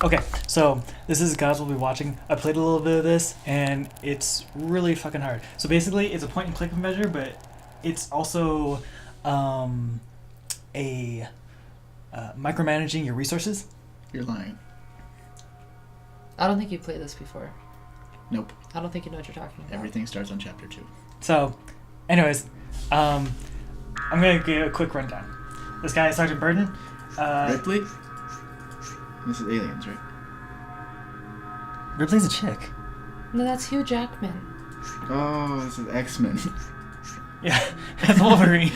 Okay, so this is Guys Will Be Watching. I played a little bit of this, and it's really fucking hard. So basically, it's a point-and-click measure, but it's also a micromanaging your resources. You're lying. I don't think you've played this before. Nope. I don't think you know what you're talking about. Everything starts on chapter 2. So, anyways, I'm gonna give a quick rundown. This guy is Sergeant Burden. Ripley? This is Aliens, right? Ripley's a chick. No, that's Hugh Jackman. Oh, this is X-Men. Yeah, that's Wolverine.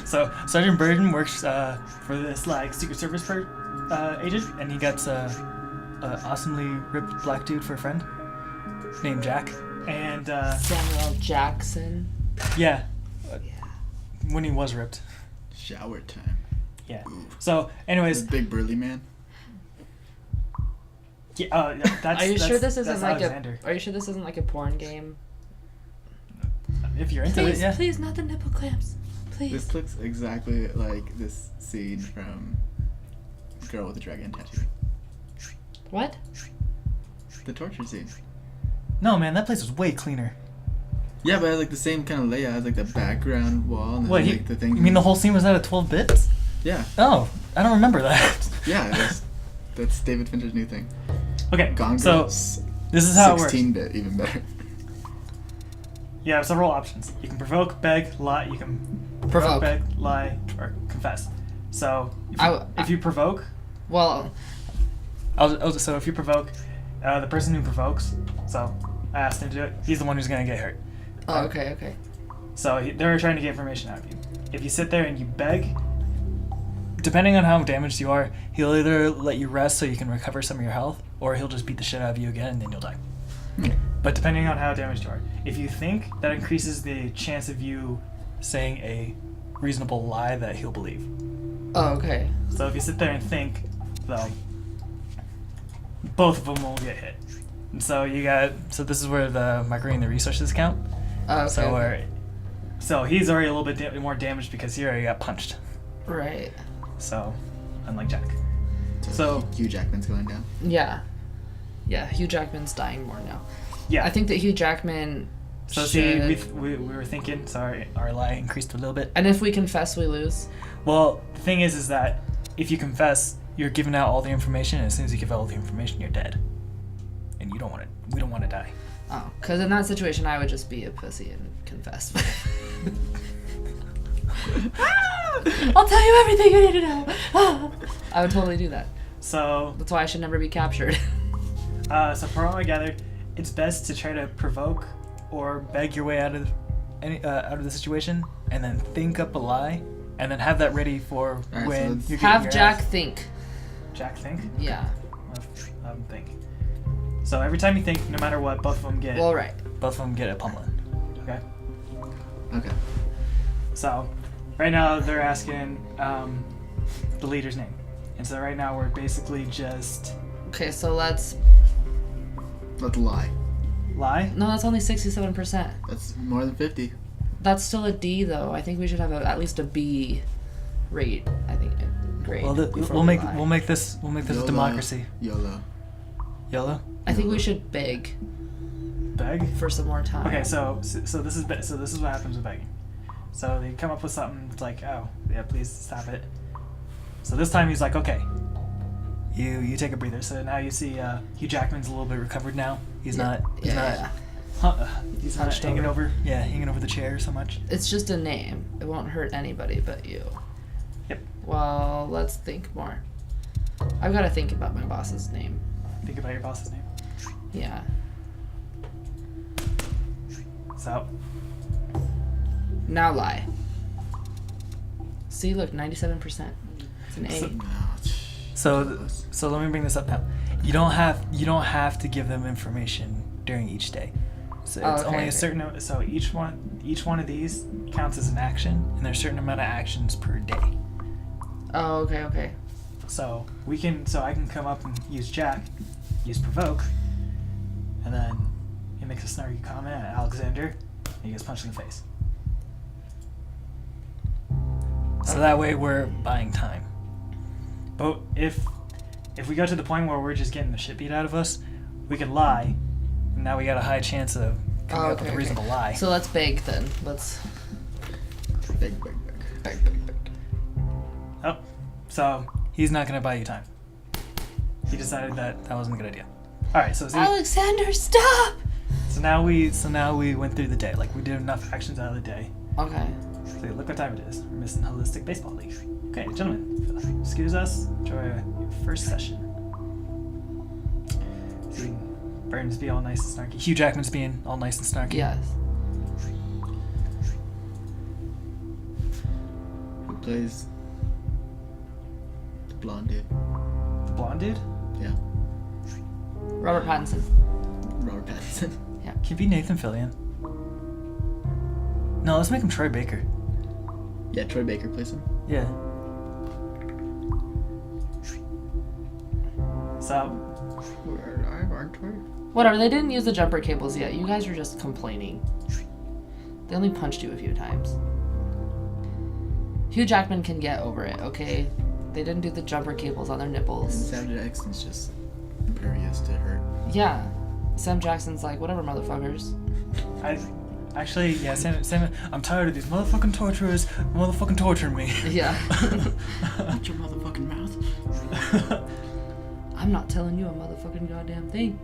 So Sergeant Burden works for this like Secret Service agent, and he gets a awesomely ripped black dude for a friend named Jack. And Samuel Jackson. yeah, Yeah. when he was ripped. Shower time. Yeah. Ooh. So, anyways, This big burly man. yeah, that's. Are you sure this that's isn't like Alexander. Are you sure this isn't like a porn game? If you're into Please, it, yeah. please, not the nipple clamps. Please. This looks exactly like this scene from Girl with a Dragon Tattoo. What? The torture scene. No, man, that place was way cleaner. Yeah, but it has like the same kind of layout. It has like the background wall and What? then, like the thing. You mean the whole scene was out of 12 bits? Yeah, Oh, I don't remember that. yeah. That's David Fincher's new thing. Okay, Gone so Girl's this is how it works. 16-bit, even better. You have several options. You can provoke, beg, lie. You can Provoke. beg, lie, or confess. So if you provoke, Well, so if you provoke, the person who provokes, so I asked him to do it, he's the one who's gonna get hurt. oh, okay. So they're trying to get information out of you. If you sit there and you beg, depending on how damaged you are, he'll either let you rest so you can recover some of your health, or he'll just beat the shit out of you again and then you'll die. But depending on how damaged you are, if you think, that increases the chance of you saying a reasonable lie that he'll believe. Oh, okay. So if you sit there and think, though, both of them will get hit. And so so this is where the microing the resources count. Oh, okay. So he's already a little bit more damaged because he already got punched. Right. So, unlike Jack. So- Hugh Jackman's going down. Yeah. Yeah, Hugh Jackman's dying more now. Yeah. I think that Hugh Jackman So should... see, we were thinking. Sorry, our lie increased a little bit. And if we confess, we lose? Well, the thing is that if you confess, you're giving out all the information, and as soon as you give out all the information, you're dead. And we don't want to die. Oh, because in that situation, I would just be a pussy and confess. I'll tell you everything you need to know. I would totally do that. So, That's why I should never be captured. so from what I gather, it's best to try to provoke or beg your way out of the situation, and then think up a lie, and then have that ready for Alright, when so you're let's- getting Have your Jack ass. think. Jack think. Yeah. Think. So every time you think, no matter what, both of them get Well, right. a pummeling. Okay. Okay. So, right now they're asking the leader's name, and so right now we're basically just Okay, so let's... Let's lie. lie. No, that's only 67%. That's more than 50. That's still a D, though. I think we should have at least a B rate. I think grade. Well, before we'll we make lie. we'll make this YOLO. democracy. YOLO. YOLO. I think we should beg Beg. for some more time. Okay, so this is what happens with begging. So they come up with something it's like, oh yeah, please stop it. So this time he's like, okay, you take a breather. So now you see Hugh Jackman's a little bit recovered now. He's not Yeah. not Hunched hanging over. hanging over the chair so much. It's just a name. It won't hurt anybody but you. Yep. Well, let's think more. I've got to think about my boss's name. Think about your boss's name. Yeah. So Now lie. See, look, 97%. It's an A. So- No. so let me bring this up now. You don't have to give them information during each day. So Oh, it's okay, only okay. a certain. So each one of these counts as an action, and there's a certain amount of actions per day. Oh, okay. So I can come up and use Jack, use provoke, and then he makes a snarky comment at Alexander, and he gets punched in the face. So that way we're buying time. But if if we go to the point where we're just getting the shit beat out of us, we could lie. And now we got a high chance of coming up with a reasonable lie. So let's beg then. Let's. Big. Oh, so he's not gonna buy you time. He decided that wasn't a good idea. All right, so Alexander, stop! So now we went through the day. Like we did enough actions out of the day. Okay. So look what time it is. We're missing Holistic Baseball League. Okay, gentlemen, excuse us. Enjoy your first session. See, Burns be all nice and snarky. Hugh Jackman's being all nice and snarky. Yes. Who plays the blonde dude? The blonde dude? Yeah. Robert Pattinson. Robert Pattinson. Can it be Nathan Fillion? No, let's make him Troy Baker. Yeah, Troy Baker plays him. Yeah. So, Aren't we? Whatever, they didn't use the jumper cables yet. You guys are just complaining. They only punched you a few times. Hugh Jackman can get over it, okay? They didn't do the jumper cables on their nipples. Sam Jackson's just impervious to hurt. Yeah. Sam Jackson's like, whatever, motherfuckers. Sam, I'm tired of these motherfucking torturers motherfucking torturing me. Yeah. Watch your motherfucking mouth. I'm not telling you a motherfucking goddamn thing.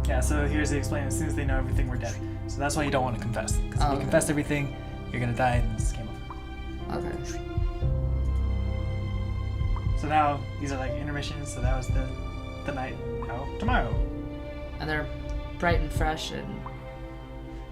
Yeah, so here's the explain. As soon as they know everything, we're dead. So that's why you don't want to confess. Because if you confess everything, you're gonna die and it's game over. Okay. So now, these are like intermissions, so that was the night. Now, tomorrow. And they're bright and fresh and...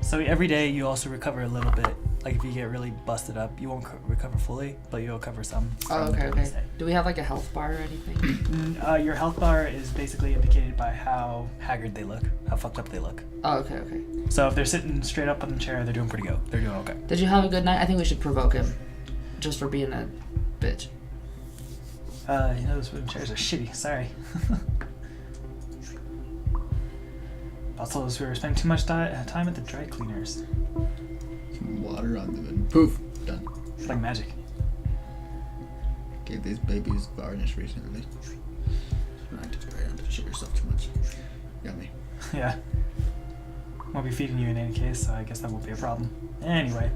So every day you also recover a little bit. Like if you get really busted up, you won't recover fully, but you'll recover some. Oh, okay. Do we have like a health bar or anything? Your health bar is basically indicated by how haggard they look, how fucked up they look. Oh, okay. So if they're sitting straight up on the chair, they're doing pretty good. They're doing okay. Did you have a good night? I think we should provoke him. Just for being a bitch. Those wooden chairs are shitty. Sorry. Also, we were spending too much time at the dry cleaners. Some water on them and poof, done. It's like magic. Gave these babies varnish recently. Not to spray on to shit yourself too much. Got me. Yeah. Won't be feeding you in any case, so I guess that won't be a problem. Anyway.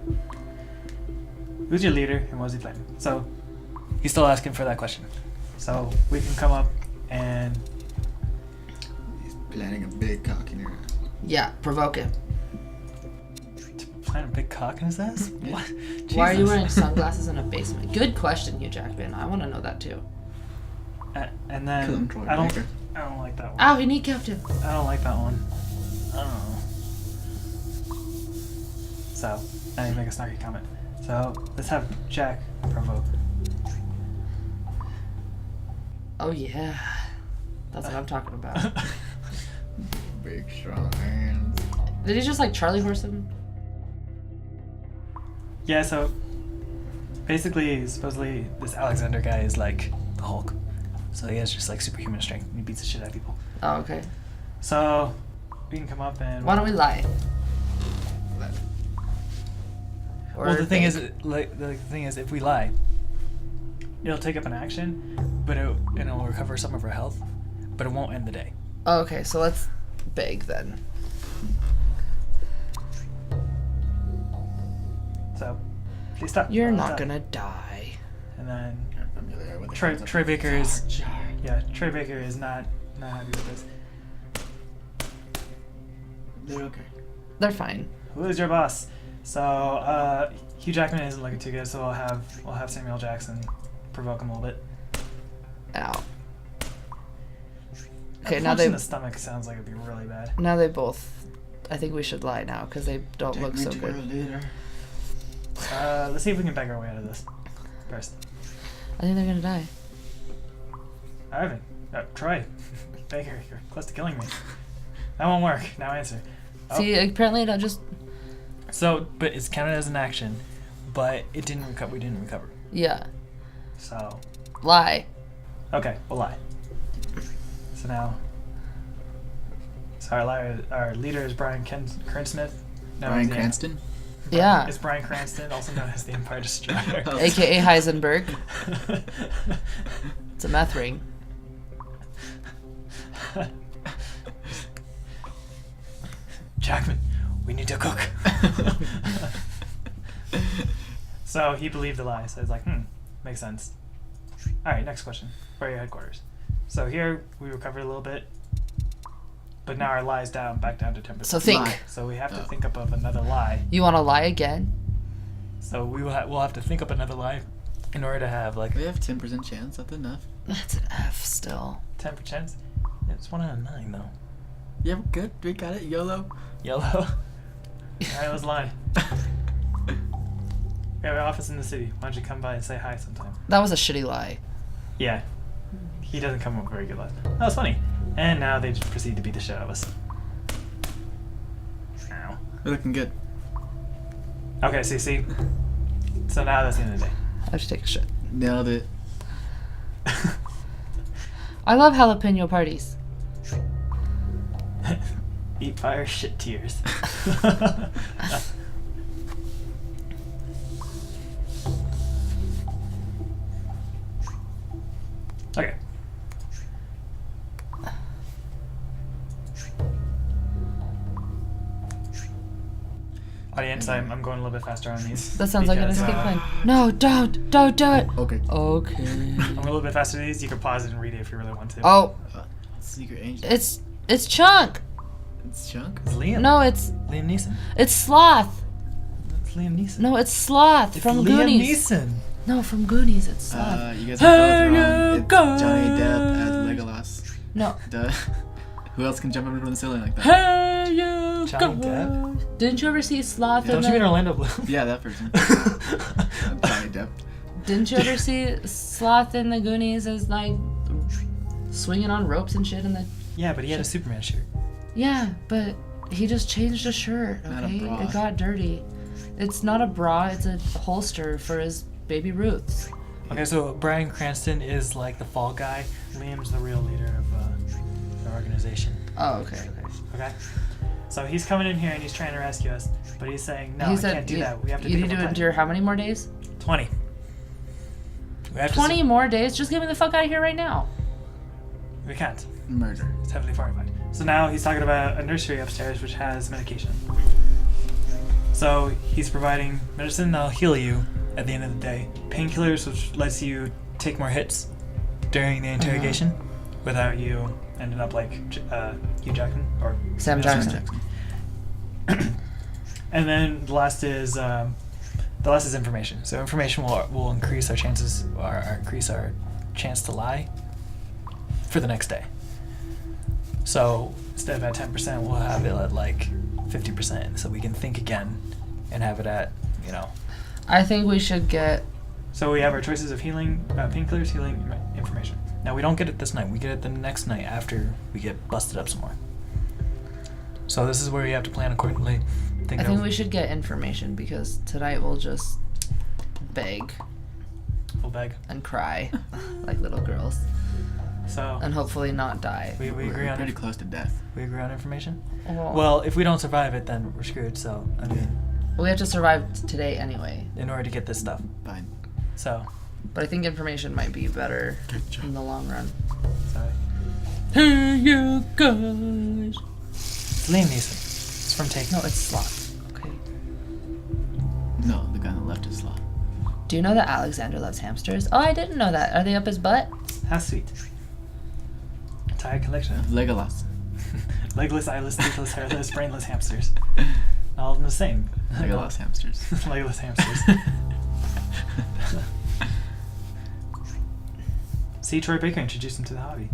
Who's your leader and what was he planning? So, he's still asking for that question. So, we can come up and... He's planning a big cock in your ass. Yeah, provoke him. Plant a big cock in his ass? What? Why are you Jesus. wearing sunglasses in a basement? Good question, Hugh Jackman. I want to know that too. And then, Troy I don't Baker. like that one. Ow, he kneecapped him. I don't like that one. I don't know. So, I need to make a snarky comment. So, let's have Jack provoke. Oh yeah. That's what I'm talking about. Big strong hands. Did he just like Charlie horse him? Yeah, so basically, supposedly, this Alexander guy is like the Hulk. So he has just like superhuman strength and he beats the shit out of people. Oh, okay. So we can come up and. Why don't we lie? Well, the thing is, if we lie, it'll take up an action, but it'll recover some of our health, but it won't end the day. Oh, okay, so let's beg then. So, please stop. You're Stop. not gonna die. And then I'm familiar with the Troy concept of Baker is jar. Troy Baker is not happy with this. They're okay. They're fine. Who is your boss? So Hugh Jackman isn't looking too good, so we'll have Samuel Jackson provoke him a little bit. Ow. Okay, now Punch they in the stomach sounds like it'd be really bad. both. I think we should lie now because they don't look so good. Leader. Let's see if we can beg our way out of this first. I think they're gonna die. Ivan, Troy, Baker, you're close to killing me. That won't work. Now answer. Oh. See, apparently not just. So, but it's counted as an action, but it didn't recover. We didn't recover. Yeah. So, Lie. okay, we'll lie. So now, our leader is Brian Kernsmith. Bryan Cranston. Yeah. It's Bryan Cranston, also known as the Empire Destroyer. AKA Heisenberg. It's a meth ring. Jackman, we need to cook. So he believed the lie. So it's like, makes sense. All right, next question for your headquarters. So here we recovered a little bit, but now our lie's back down to 10%. So think. Lie. So we have to think up of another lie. You want to lie again? So we'll have to think up another lie in order to have like We have 10% chance. That's enough. That's an F still. 10%. Yeah, it's 1 out of 9 though. Yeah, good. We got it. YOLO. Yellow. All right, let's lie. We have an office in the city. Why don't you come by and say hi sometime? That was a shitty lie. Yeah. He doesn't come up with very good lies. That was funny. And now they just proceed to beat the shit out of us. Ow. We're looking good. Okay, see. So now that's the end of the day. I have to take a shit. Nailed it. I love jalapeno parties. Eat fire, shit tears. Okay. Audience, I'm going a little bit faster on these. That sounds like an because, escape plan. No, don't do it. Okay. Okay. I'm going a little bit faster on these. You can pause it and read it if you really want to. Oh, Secret Angel. it's Chunk. It's Chunk? It's Liam. No, it's Liam Neeson. Sloth. It's Liam Neeson. No, it's Sloth It's from Liam Goonies. Neeson. No, from Goonies, it's Sloth. You guys are both Here wrong. you It's go. Johnny Depp as Legolas. No. Duh. Who else can jump up from the ceiling like that? Hey, you Johnny go. Depp? Didn't you ever see Sloth Don't in you mean the... Orlando Bloom? Yeah, that person. Johnny Depp. Didn't you ever see Sloth in the Goonies as, like, swinging on ropes and shit in the... Yeah, but he had a Superman shirt. Yeah, but he just changed a shirt, Not a okay? bra. It got dirty. It's not a bra, it's a holster for his baby Ruths. Okay, so Bryan Cranston is like the fall guy. Liam's the real leader of the organization. Oh, okay. Okay? So he's coming in here and he's trying to rescue us, but he's saying, no, He I said can't do that. We have to you think need of to a plan." endure how many more days? 20. We have 20 more days? Just get me the fuck out of here right now. We can't. Murder. It's heavily fortified. So now he's talking about a nursery upstairs which has medication. So he's providing medicine that'll heal you at the end of the day. Painkillers, which lets you take more hits during the interrogation without you ending up like Hugh Jackman or Sam Jackson. Jackson. And then the last is information. So information will increase our chances or increase our chance to lie for the next day. So instead of at 10%, we'll have it at like 50%, so we can think again and have it at, I think we should get... So we have our choices of healing, painkillers, healing, information. Now we don't get it this night. We get it the next night after we get busted up some more. So this is where you have to plan accordingly. I think we should get information because tonight we'll just beg We'll beg. and cry like little girls So and hopefully not die. we agree We're on pretty close to death. We agree on information. Well, Well, if we don't survive it, then we're screwed. So I mean, we have to survive today anyway. in order to get this stuff. Fine. So But I think information might be better Good job. in the long run. sorry. Hey, you guys. It's Liam Neeson. It's from Take. No, it's Sloth. Okay. No, the guy on the left is Sloth. Do you know that Alexander loves hamsters? Oh, I didn't know that. Are they up his butt? How sweet. Entire collection of Legolas. legless, eyeless, toothless, hairless, brainless hamsters. All of them the same. Legolas hamsters. Legless hamsters. See, Troy Baker introduced him to the hobby.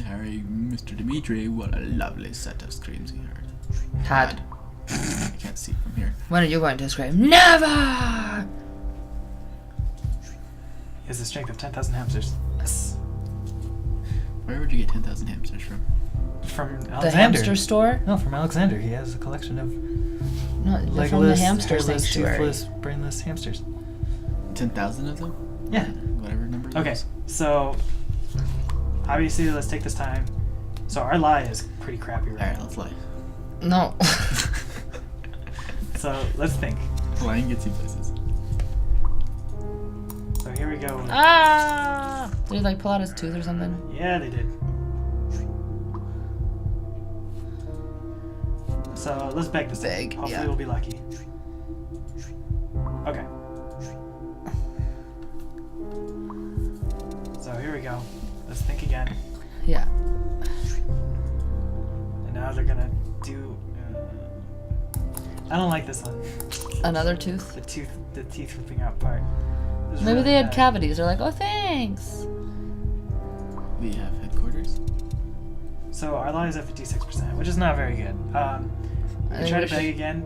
Harry, Mr. Dimitri, what a lovely set of screams he heard. Had. I can't see from here. When are you going to scream? Never! He has the strength of 10,000 hamsters. Yes. Where would you get 10,000 hamsters from? From Alexander. The hamster store? No, from Alexander. He has a collection of No, they're legless, from the hamster hairless, sanctuary. toothless, brainless hamsters. 10,000 of them? Yeah. Whatever number it Okay, is. so obviously let's take this time. So our lie is pretty crappy right Alright, now. let's lie. No. So let's think. Lying gets you places. here we go. Ah! Did he like pull out his tooth or something? Yeah, they did. So let's beg this thing. Beg, Hopefully yeah. we'll be lucky. Okay. So here we go. Let's think again. Yeah. And now they're gonna do. I don't like this one. Another tooth? The teeth ripping out part. This is Maybe really they had bad. cavities. They're like, oh, thanks. We have headquarters. So our lie is at 56%, which is not very good. We I can try to wish- beg again.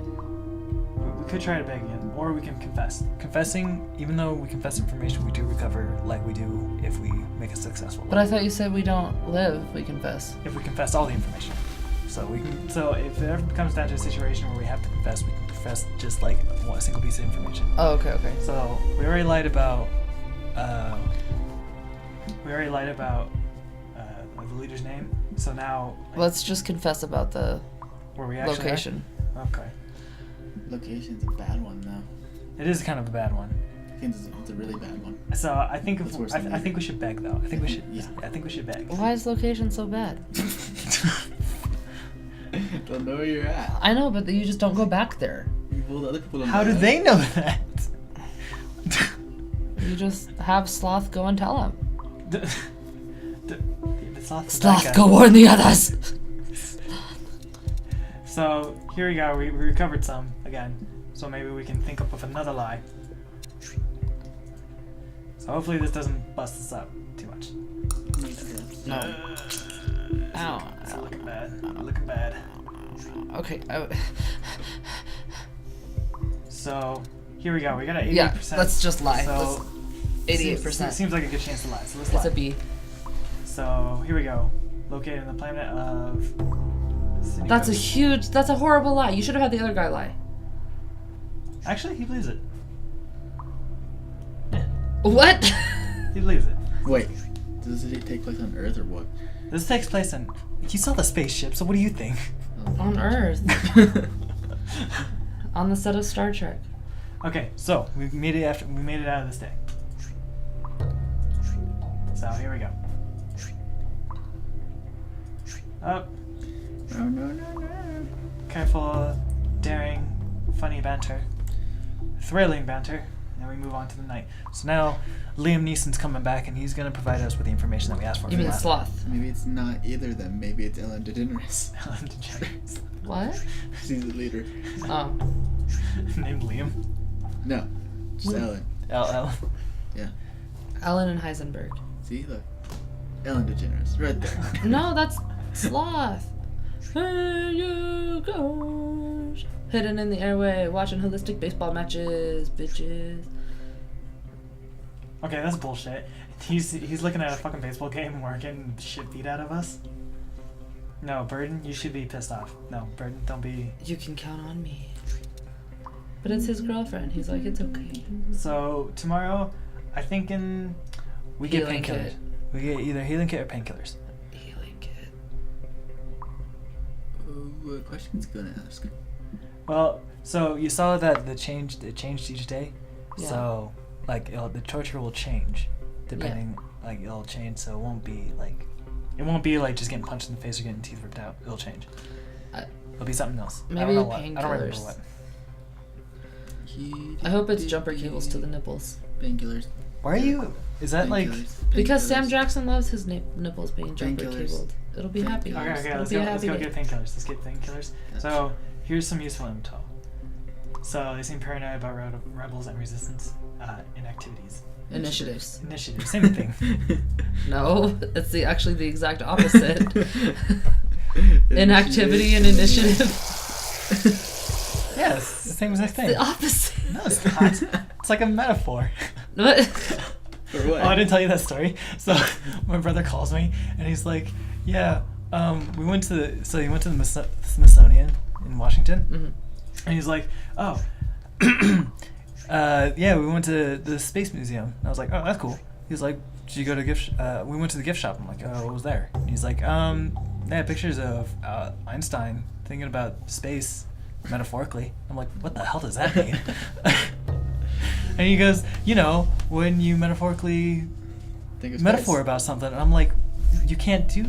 We could try to beg again, or we can confess. Confessing, even though we confess information, we do recover like we do if we make a successful. But I thought you said we don't live, we confess. If we confess all the information, so we can. So if it ever comes down to a situation where we have to confess, we can confess just like a single piece of information. Oh, okay, okay. So we already lied about. The leader's name. So now. Let's just confess about the Where we actually location. Are? Okay. Location's a bad one though. It is kind of a bad one. I think it's a really bad one. So I think That's worse than I think we should beg though. I think we should. Yeah. I think we should beg. Why is location so bad? Don't know where you're at. I know, but you just don't go back there. Well, the other people don't How know do that. they know that? You just have Sloth go and tell him. the sloth. Sloth, go warn the others! So here we go. We recovered some again. So maybe we can think up of another lie. So hopefully this doesn't bust us up too much. No. Ow. It's looking bad. Looking bad. Okay. So here we go. We got an 88%. Yeah, let's just lie. So Let's, seems 88%. like a good chance to lie. So let's It's lie. a B. So here we go. Located on the planet of. That's a horrible lie. You should have had the other guy lie. Actually, he believes it. Yeah, What? he believes it. Wait, does it take place on Earth or what? This takes place in. You saw the spaceship, so what do you think? On Earth. On the set of Star Trek. Okay, so we made it out of this day. So here we go. Up. No. Careful, daring, funny banter, thrilling banter, and then we move on to the night. So now Liam Neeson's coming back, and he's gonna provide us with the information that we asked for. You mean last Sloth? Maybe it's not either of them. Maybe it's Ellen DeGeneres. Ellen DeGeneres. What? She's the leader. Oh. Named Liam. No, just Hmm. Ellen. Ellen. Yeah. Ellen and Heisenberg. See, look. Ellen DeGeneres, right there. No, that's Sloth. There you go. Hidden in the airway, watching holistic baseball matches, bitches. Okay, that's bullshit. He's looking at a fucking baseball game and we're getting shit beat out of us. No, Burden, you should be pissed off. No, Burden, don't be. You can count on me. But it's his girlfriend. He's like, it's okay. So tomorrow, I think we get Healing painkillers. kit. We get either healing kit or painkillers. Healing kit. What question's gonna ask? Well, so you saw that it changed each day. Yeah. So like the torture will change, depending. Like it'll change, so it won't be like just getting punched in the face or getting teeth ripped out. It'll change. It'll be something else. I Maybe don't know what. I don't remember painkillers. what. I hope it's jumper cables to the nipples. Painkillers. Why are you? Is that like? Painkillers. Because Sam Painkillers. Jackson loves his nipples being jumper Painkillers. cabled. It'll be happy. Okay, It'll let's be a go happy day. get painkillers. Let's get painkillers. So here's some useful info. So they seem paranoid about rebels and resistance inactivities. Initiatives. Initiative, same thing. No, it's actually the exact opposite. Inactivity and initiative. Yes, the same exact thing. The opposite. No, it's not. It's like a metaphor. What? For what? Oh, I didn't tell you that story. So my brother calls me and he's like, "Yeah, he went to the Smithsonian in Washington, Mhm. and he's like, oh, yeah, we went to the Space Museum." And I was like, "Oh, that's cool." He's like, "Did you go to we went to the gift shop." I'm like, "Oh, what was there?" And he's like, they had pictures of Einstein thinking about space metaphorically." I'm like, "What the hell does that mean?" And he goes, you know, when you metaphorically Think of metaphor space. about something, and I'm like, you can't do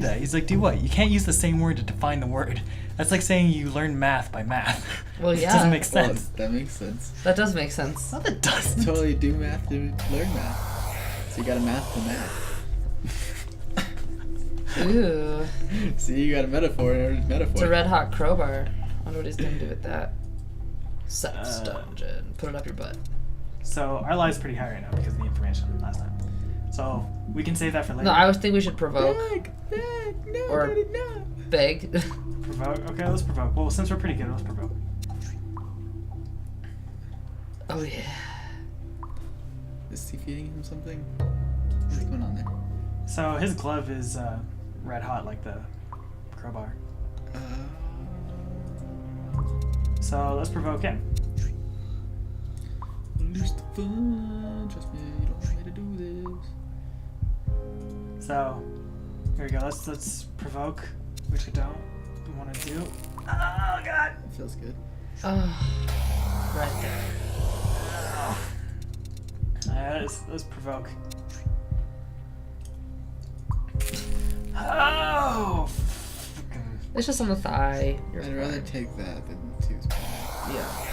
that. He's like, do what? You can't use the same word to define the word. That's like saying you learn math by math. Well, It yeah. doesn't make Well, sense. that makes sense. That does make sense. No, that doesn't. Totally do math to learn math. So you gotta math to math. Ooh. See, you got a metaphor in order to metaphor. It's a red hot crowbar. I wonder what he's gonna do with that. Sex Uh, dungeon. Put it up your butt. So our live's pretty high right now because of the information last time. So we can save that for later. No, I would think we should provoke. Beg, no, Or- Daddy, no. Beg. Provoke. Okay, let's provoke. Well, since we're pretty good, let's provoke. Oh yeah. Is he feeding him something? What's going on there? So his glove is red hot like the crowbar. So let's provoke him. Lose the fun. Trust me, you don't want me to do this. So here we go. Let's provoke, which we don't want to do. Oh God. It feels good. Oh, right there. Let's provoke. Oh. Fucking. It's just on the thigh. You're I'd rather fine. take that than two's bad. Yeah.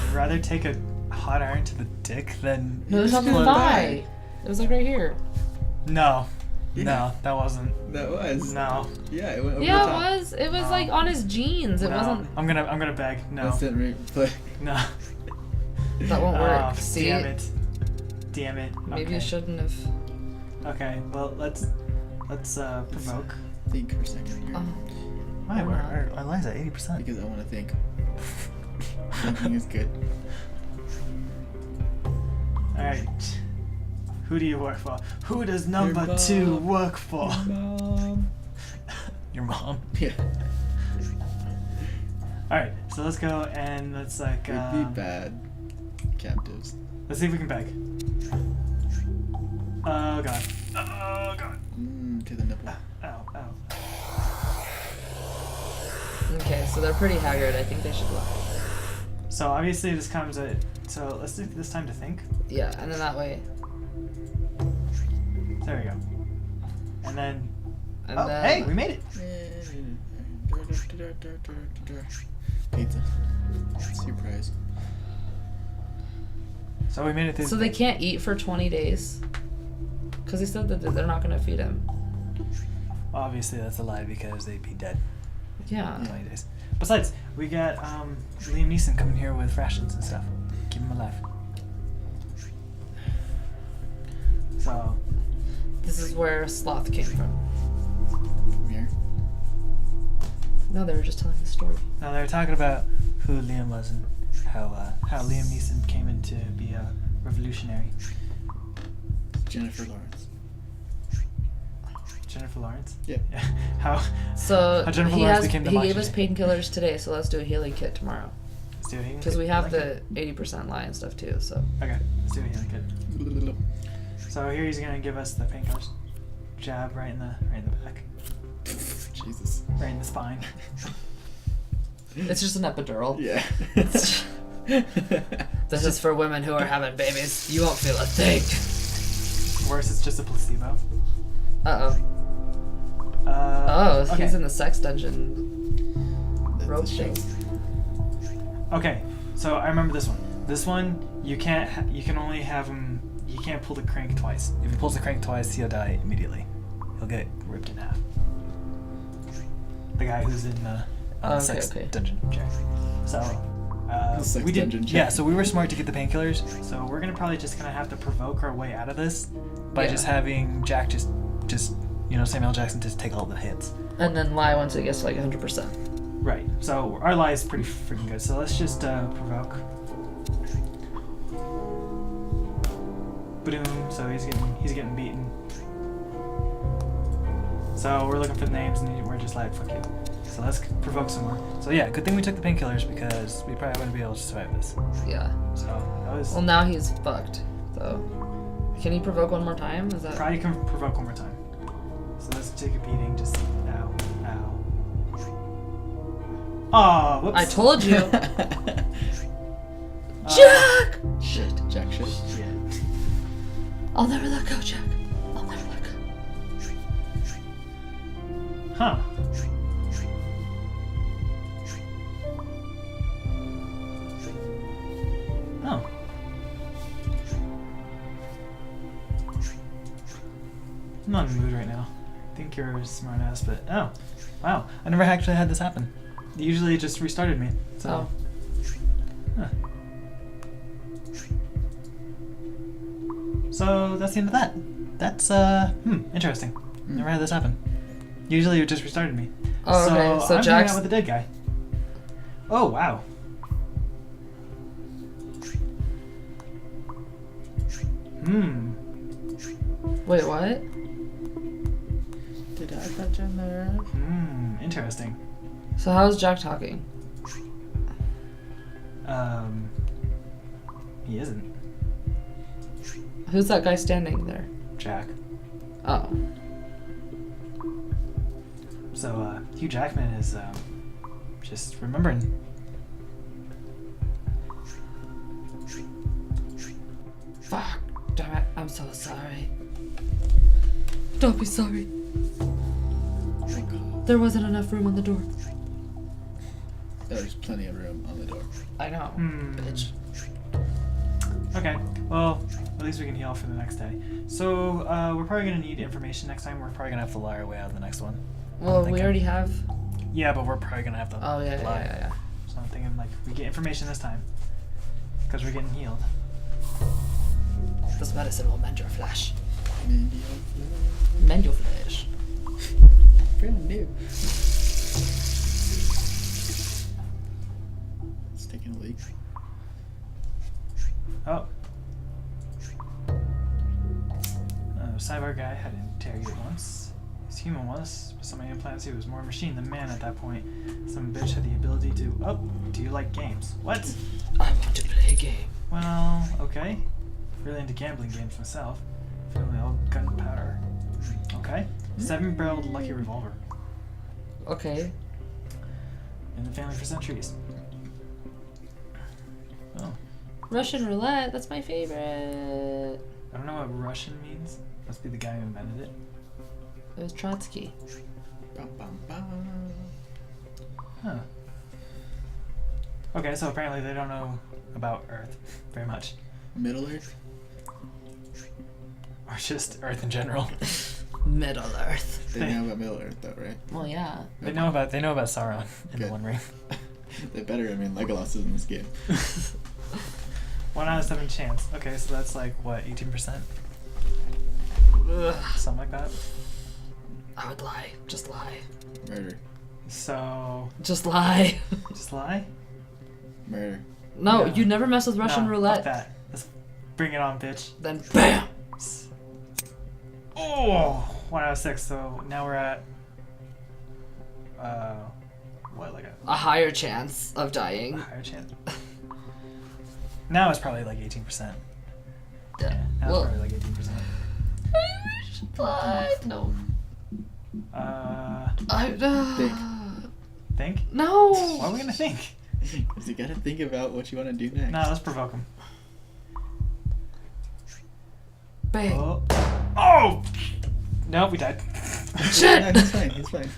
I'd rather take a hot iron to the dick than. No, it was on the explode- thigh. It was like right here. No. Yeah. No, that wasn't. That was. No. Yeah, it went over Yeah, the it top. was. It was No. like on his jeans. It No. wasn't. I'm gonna beg. No. Instant replay. No. That won't work. Oh, See? Damn it. Damn it. Maybe okay. you shouldn't have. Okay. Well, let's provoke. Think for a second here. Oh. Why? Why not? Our line's at 80%. Because I want to think. Thinking is good. All right. Who do you work for? Who does number mom. 2 work for? Mom. Your mom. Yeah. All right. So let's go and let's like. We'd be bad captives. Let's see if we can beg. Oh God. Oh God. To the nipple. Ow. Ow. Okay, so they're pretty haggard. I think they should lie. So obviously this comes at. So let's take this time to think. Yeah, and then that way. There we go. And then. And Oh, then. hey, we made it. Pizza. Surprise. So we made it through. So they can't eat for 20 days? Because they said that they're not going to feed him. Obviously that's a lie because they'd be dead Yeah. in 20 days. Besides, we got Liam Neeson coming here with rations and stuff. Keep him alive. So This is where Sloth came from. From here. No, they were just telling the story. now they were talking about who Liam was and how Liam Neeson came in to be a revolutionary. Jennifer Lawrence. Jennifer Lawrence. Yeah. Yeah. How? So How Jennifer he Lawrence has became the he Macho gave us Man. painkillers today, so let's do a healing kit tomorrow. Let's do a healing Because kit. we have Like the it. 80% lie and stuff too, so. Okay, let's do a healing kit. So here he's gonna give us the painkillers. Jab right in the back, Jesus. right in the spine. It's just an epidural. Yeah. This is for women who are having babies. You won't feel a thing. Worse, it's just a placebo. Uh-oh. Oh, okay. he's in the sex dungeon That's rope a show. thing. Okay, so I remember this one. This one, you can't. You can only have him. He can't pull the crank twice. If he pulls the crank twice, he'll die immediately. He'll get ripped in half. The guy who's in the Okay, sex okay. dungeon chair. So The sex we did. dungeon chair. Yeah, so we were smart to get the painkillers. So we're gonna probably just have to provoke our way out of this by Yeah. just having Jack just Samuel L. Jackson just take all the hits. And then lie once it gets to like 100%. Right. So our lie is pretty freaking good. So let's just provoke. Boom. So he's getting beaten. So we're looking for the names and we're just like, fuck you. So let's provoke some more. So yeah, good thing we took the painkillers because we probably wouldn't be able to survive this. Yeah. So that was Well, now he's fucked, so. Can he provoke one more time? Is that. probably can provoke one more time. So let's take a beating. Just ow, ow. Oh, whoops. I told you. Uh, Jack! I'll never let go, Jack. I'll never let go. Huh. Oh. I'm not in the mood right now. I think you're a smart ass, but oh. Wow. I never actually had this happen. Usually it just restarted me. So. Huh. So that's the end of that. That's interesting. Never had this happen. Usually it just restarted me. Oh, okay. So I'm hanging Jack's... out with the dead guy. Oh wow. Wait, what? Did I touch a nerve? Interesting. So how's Jack talking? He isn't. Who's that guy standing there? Jack. Oh. So, Hugh Jackman is, just remembering. Fuck. Damn it. I'm so sorry. Don't be sorry. Thank God. There wasn't enough room on the door. There's plenty of room on the door. I know. Bitch. Okay, well, at least we can heal for the next day. So, we're probably gonna need information next time. We're probably gonna have to lie our way out of the next one. Well, I'm we thinking. already have... Yeah, but we're probably gonna have to Oh, yeah, lie. yeah. So I'm thinking, like, we get information this time. Because we're getting healed. This medicine will mend your flesh. Maybe Mend your flesh. brand new. It's taking a leak. Oh. Cyborg guy had to interrogate once. He's human once, with so many implants he was more machine than man at that point. Some bitch had the ability to... Oh, do you like games? What? I want to play a game. Well, okay. Really into gambling games myself. Feeling all gunpowder. Okay. 7-barreled lucky revolver. Okay. In the family for centuries. Oh. Russian roulette. That's my favorite. I don't know what Russian means. Must be the guy who invented it. It was Trotsky. Bum, bum, bum. Huh. Okay, so apparently they don't know about Earth very much. Middle Earth? Or just Earth in general. Middle Earth. They know about Middle Earth though, right? Well, yeah. They know about Sauron in the Good. One Ring. They better, I mean, Legolas is in this game. 1 out of 7 chance. Okay, so that's like what, 18%? Something like that. I would lie. Just lie. Murder. So Just lie. just lie? Murder. No, Yeah. you never mess with Russian No, roulette. Fuck that. Let's bring it on, bitch. Then BAM! Oh, 1 out of 6. So now we're at what, like A higher chance of a dying. higher chance. Now it's probably like 18%. Yeah, now Well, it's probably like 18%. but no. Think. Think? No. Why are we gonna think? Because you gotta think about what you want to do next. No, let's provoke him. Bang. Oh. Oh! No, we died. Shit. No, he's fine, he's fine.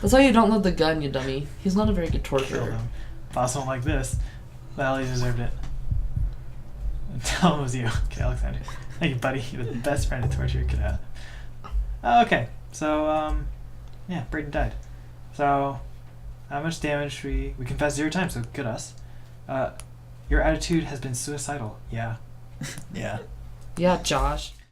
That's why you don't load the gun, you dummy. He's not a very good Kill torturer. him. Boss won't like this. Well, he deserved it. Tell him it was you. Okay, Alexander. Thank you, buddy. You're the best friend to torture you could have. Okay, so, yeah, Brayden died. So, how much damage we confessed 0 times, so good us. Your attitude has been suicidal. Yeah. Yeah. Yeah, Josh.